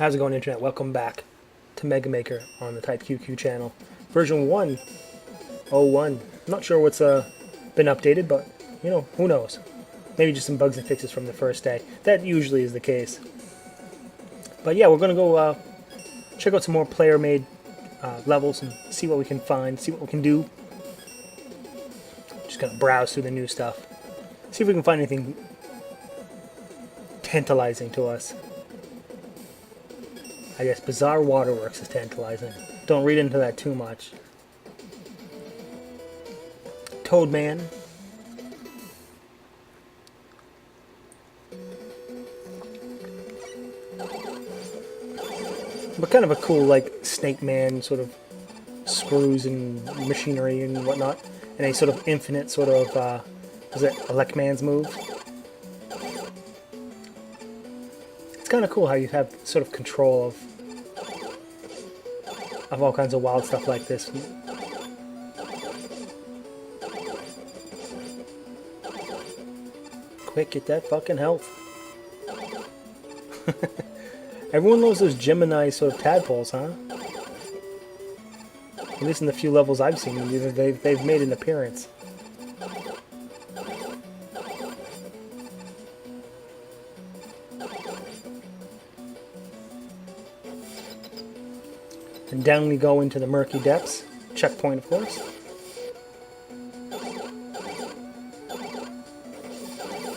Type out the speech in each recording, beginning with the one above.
How's it going, Internet? Welcome back to Mega Maker on the Type QQ channel. Version 1.01. I'm not sure what's been updated, but, you know, who knows? Maybe just some bugs and fixes from the first day. That usually is the case. But yeah, we're going to go check out some more player-made levels and see what we can find, see what we can do. Just going to browse through the new stuff. See if we can find anything tantalizing to us. I guess Bizarre Waterworks is tantalizing. Don't read into that too much. Toadman. But kind of a cool, like, Snake Man sort of screws and machinery and whatnot. And a sort of infinite sort of, is it Elect Man's move? It's kind of cool how you have sort of control of all kinds of wild stuff like this. Quick, get that fucking health. Everyone loves those Gemini sort of tadpoles, huh? At least in the few levels I've seen, they've made an appearance. And down we go into the murky depths. Checkpoint, of course.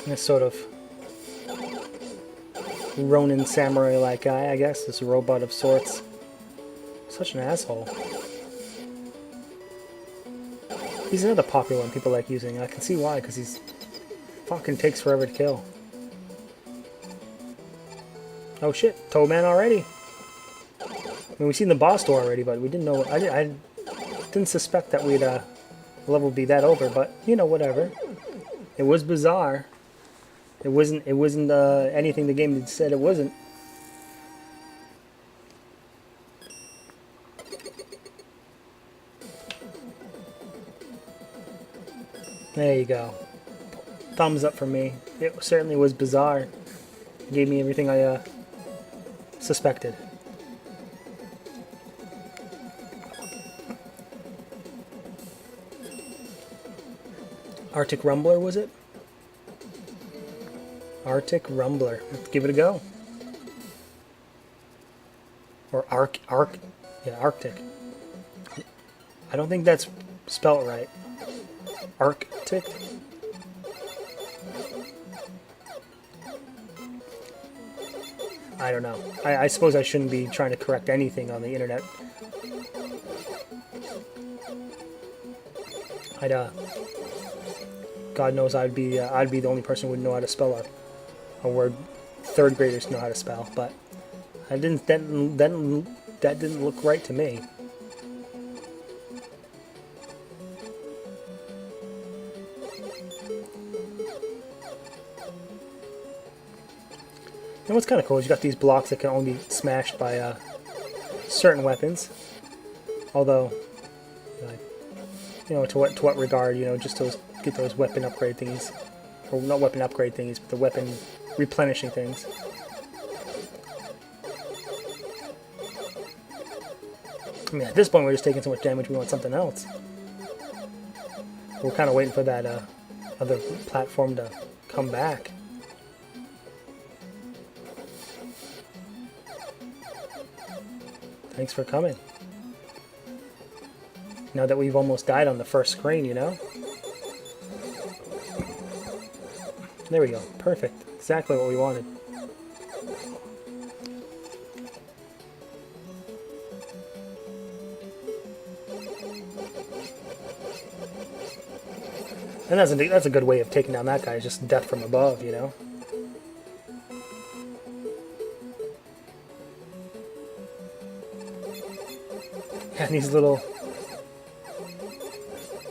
This sort of Ronin samurai-like guy, I guess. This robot of sorts. Such an asshole. He's another popular one people like using. I can see why, because he's fucking takes forever to kill. Oh shit, Toadman already. I mean, we've seen the boss door already, but we didn't know. I didn't suspect that we'd the level would be that over. But you know, whatever. It was bizarre. It wasn't anything the game said it wasn't. There you go. Thumbs up for me. It certainly was bizarre. It gave me everything I suspected. Arctic Rumbler, was it? Arctic Rumbler. Let's give it a go. Or yeah, Arctic. I don't think that's spelt right. Arctic? I don't know. I suppose I shouldn't be trying to correct anything on the internet. God knows I'd be the only person who would know how to spell a word third graders know how to spell, but that didn't look right to me. And what's kind of cool is you got these blocks that can only be smashed by certain weapons. Although, you know, to what regard, you know, just to get those weapon upgrade thingies, or not weapon upgrade thingies, but the weapon replenishing things. I mean, at this point, we're just taking so much damage, we want something else. We're kind of waiting for that other platform to come back. Thanks for coming. Now that we've almost died on the first screen, you know? There we go. Perfect. Exactly what we wanted. And that's a good way of taking down that guy, is just death from above, you know? And these little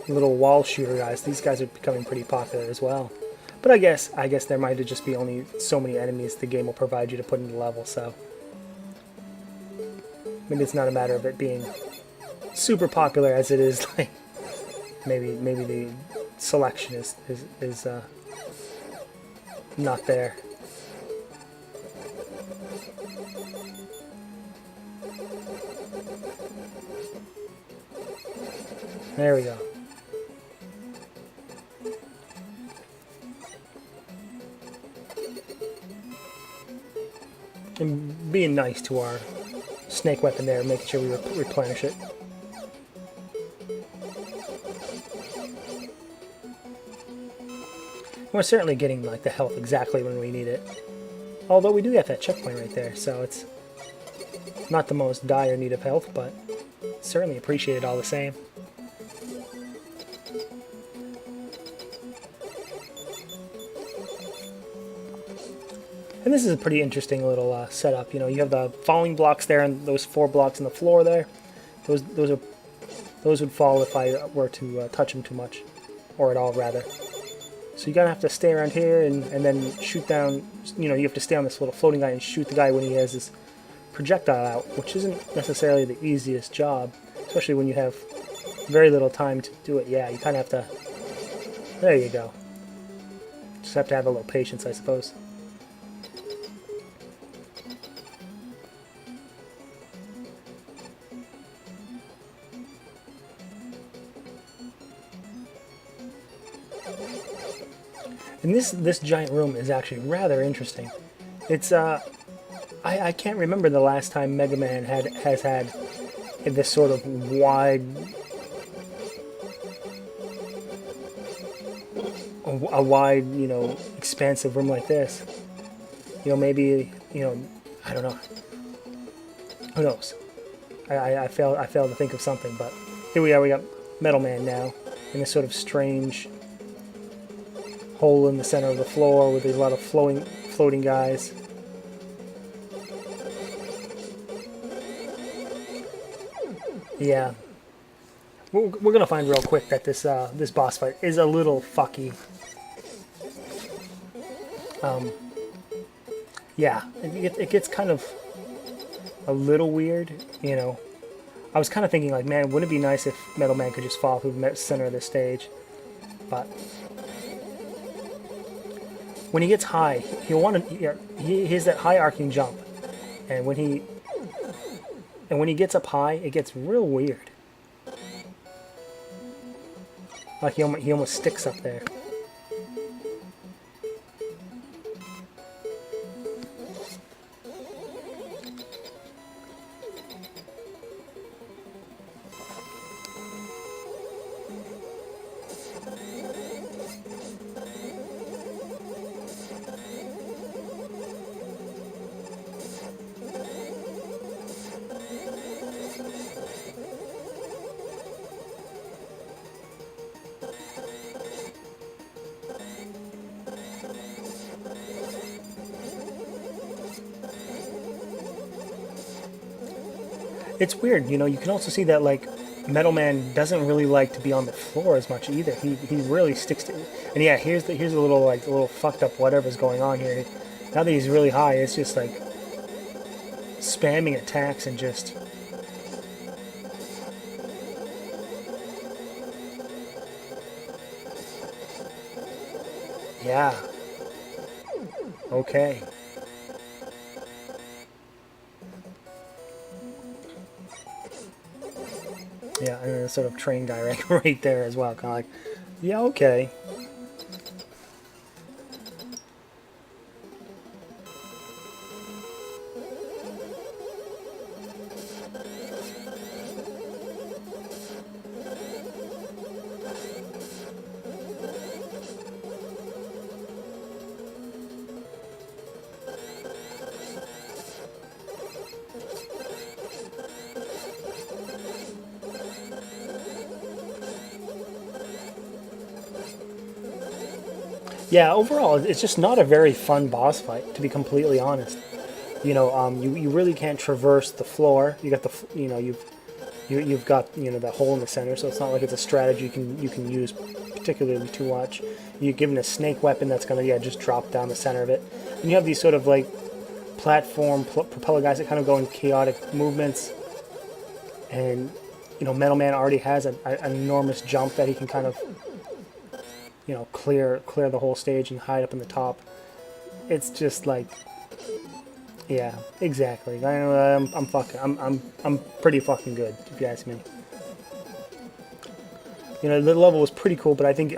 wall shooter guys, these guys are becoming pretty popular as well. But I guess there might just be only so many enemies the game will provide you to put in the level, so maybe it's not a matter of it being super popular as it is. Like maybe the selection is not there. There we go. And being nice to our snake weapon there, making sure we replenish it. We're certainly getting like the health exactly when we need it. Although we do have that checkpoint right there, so it's not the most dire need of health, but certainly appreciated all the same. And this is a pretty interesting little setup. You know, you have the falling blocks there, and those 4 blocks on the floor there. Those would fall if I were to touch them too much, or at all rather. So you're gonna have to stay around here and then shoot down. You know, you have to stay on this little floating guy and shoot the guy when he has his projectile out, which isn't necessarily the easiest job, especially when you have very little time to do it. Yeah, you kind of have to. There you go. Just have to have a little patience, I suppose. And this giant room is actually rather interesting. It's I can't remember the last time Mega Man has had this sort of wide, a wide, you know, expansive room like this. You know, maybe, you know, I don't know. Who knows? I failed to think of something, but here we are. We got Metal Man now in this sort of strange hole in the center of the floor with a lot of floating guys. Yeah, we're gonna find real quick that this boss fight is a little fucky. Yeah, it gets kind of a little weird, you know. I was kind of thinking like, man, wouldn't it be nice if Metal Man could just fall through the center of the stage? But when he gets high, he'll want to. He has that high arcing jump, and when he gets up high, it gets real weird. Like he almost sticks up there. It's weird, you know, you can also see that, like, Metal Man doesn't really like to be on the floor as much either. He really sticks to... And yeah, here's a little, like, a little fucked up whatever's going on here. Now that he's really high, it's just, like, spamming attacks and just... Yeah. Okay. Yeah, and a sort of train guy right there as well. Kind of like, yeah, okay. Yeah, overall, it's just not a very fun boss fight, to be completely honest. You know, you really can't traverse the floor. You got you've got, you know, that hole in the center, so it's not like it's a strategy you can use particularly too much. You're given a snake weapon that's gonna just drop down the center of it, and you have these sort of like platform propeller guys that kind of go in chaotic movements, and you know, Metal Man already has an enormous jump that he can kind of, you know, clear the whole stage and hide up in the top. It's just like, Yeah, exactly. I'm pretty fucking good, if you ask me. You know, the level was pretty cool, but I think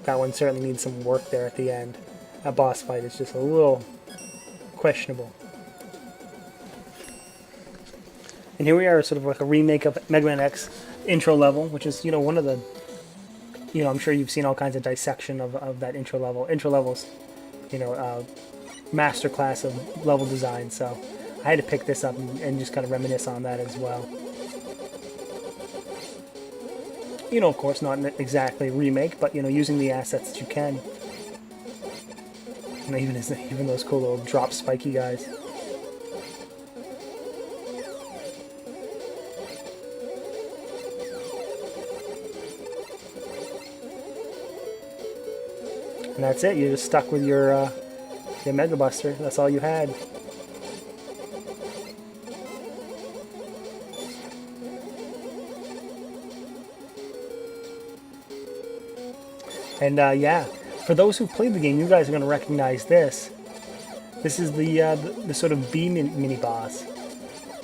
that one certainly needs some work there at the end. That boss fight is just a little questionable. And here we are, sort of like a remake of Mega Man X intro level, which is, you know, one of the, you know, I'm sure you've seen all kinds of dissection of that intro level. Intro levels, you know, masterclass of level design, so I had to pick this up and just kind of reminisce on that as well. You know, of course, not exactly remake, but, you know, using the assets that you can. You know, even those cool little drop spiky guys. And that's it. You're just stuck with your Mega Buster. That's all you had. And yeah, for those who played the game, you guys are going to recognize this. This is the sort of B mini boss.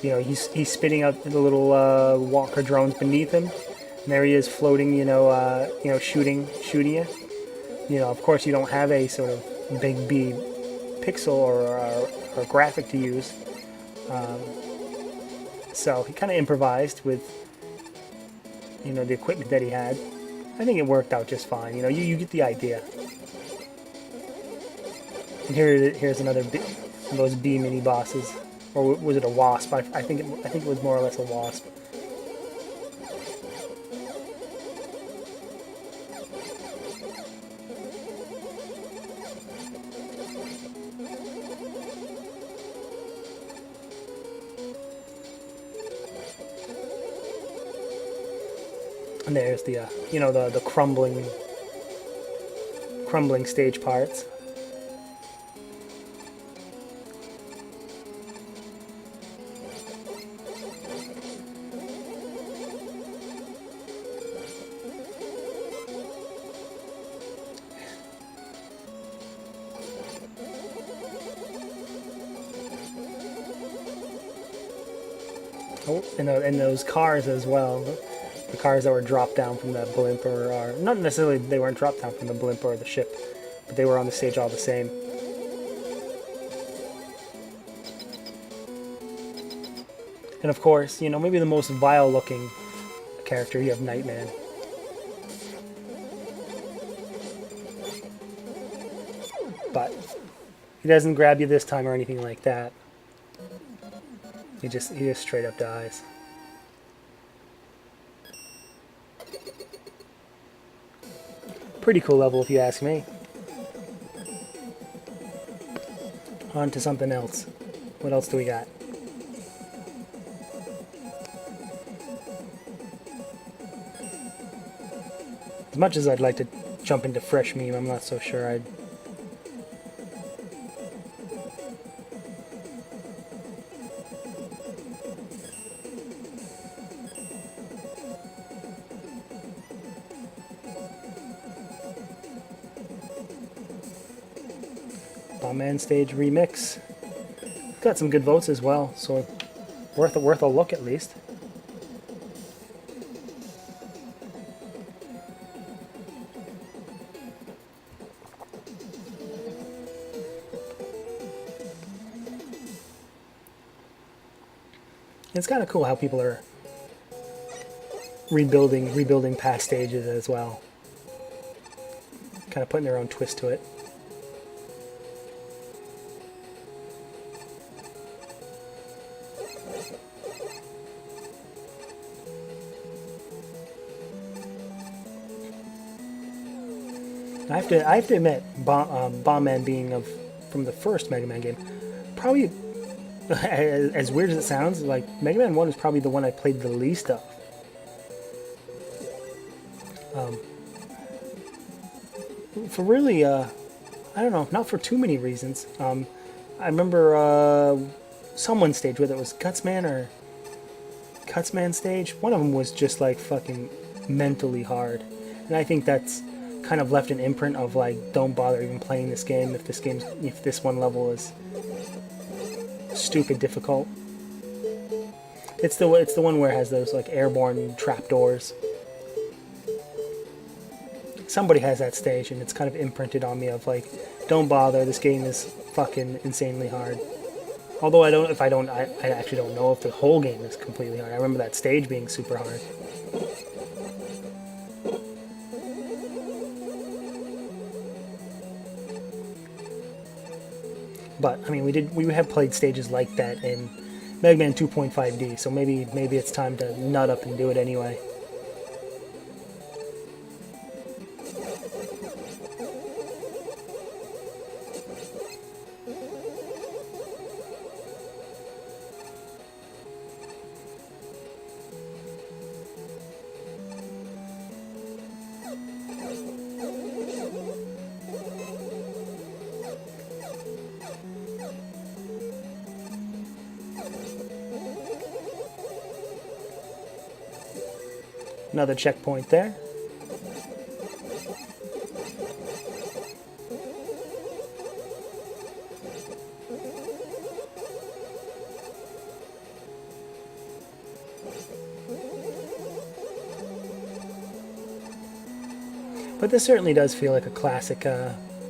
You know, he's spitting out the little walker drones beneath him, and there he is floating. Shooting you. You know, of course, you don't have a sort of big B pixel or graphic to use, so he kind of improvised with, you know, the equipment that he had. I think it worked out just fine. You know, you get the idea. And here's another of those B mini bosses, or was it a wasp? I think it was more or less a wasp. And there's the you know, the crumbling stage parts. Oh, and those cars as well. The cars that were dropped down from the blimp, or not necessarily, they weren't dropped down from the blimp or the ship, but they were on the stage all the same. And of course, you know, maybe the most vile looking character, you have Nightman. But he doesn't grab you this time or anything like that. He just straight up dies. Pretty cool level if you ask me. On to something else. What else do we got? As much as I'd like to jump into Fresh Meme, I'm not so sure I'd... Bomberman Stage Remix. Got some good votes as well, so worth a look at least. It's kind of cool how people are rebuilding past stages as well. Kind of putting their own twist to it. I have to admit, Bomberman being from the first Mega Man game, probably, as weird as it sounds, like Mega Man 1 is probably the one I played the least of. For really, I don't know, not for too many reasons. I remember someone's stage, whether it was Gutsman or Cutsman stage, one of them was just like fucking mentally hard, and I think that's kind of left an imprint of like, don't bother even playing this game if this one level is stupid difficult. It's the one where it has those like airborne trapdoors. Somebody has that stage, and it's kind of imprinted on me of like, don't bother. This game is fucking insanely hard. Although I actually don't know if the whole game is completely hard. I remember that stage being super hard. But I mean, we have played stages like that in Mega Man 2.5D, so maybe it's time to nut up and do it anyway. Another checkpoint there. But this certainly does feel like a classic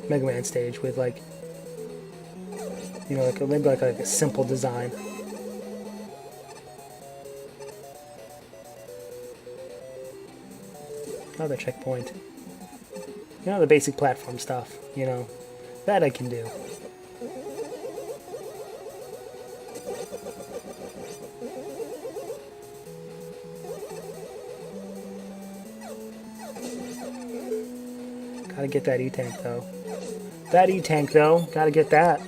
Mega Man stage with like, you know, maybe like a simple design. Another checkpoint. You know, the basic platform stuff, you know, that I can do. Gotta get that E-Tank though. That E-Tank though, gotta get that.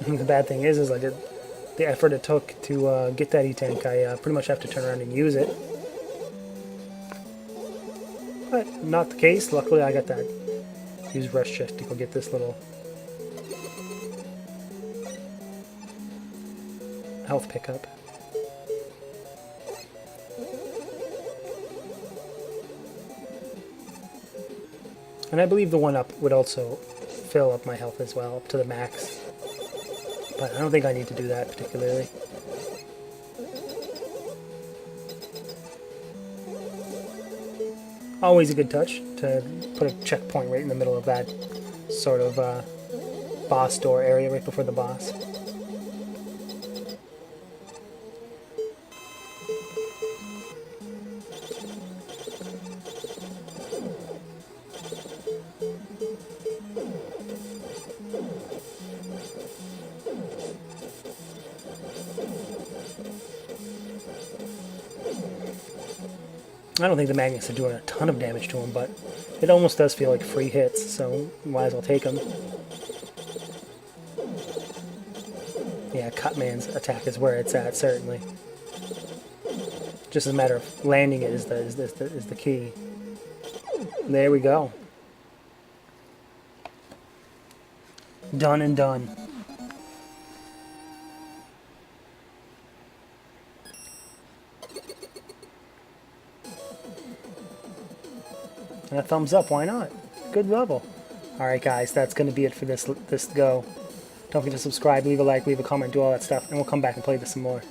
The bad thing is like the effort it took to get that E-Tank, I pretty much have to turn around and use it. But not the case. Luckily, I got that. Use rush chest to go get this little health pickup. And I believe the one up would also fill up my health as well, up to the max. But I don't think I need to do that particularly. Always a good touch to put a checkpoint right in the middle of that sort of boss door area right before the boss. I don't think the magnets are doing a ton of damage to him, but it almost does feel like free hits, so might as well take them. Yeah, Cutman's attack is where it's at, certainly. Just a matter of landing it is the key. There we go. Done and done. And a thumbs up, why not? Good level. Alright guys, that's going to be it for this go. Don't forget to subscribe, leave a like, leave a comment, do all that stuff, and we'll come back and play this some more.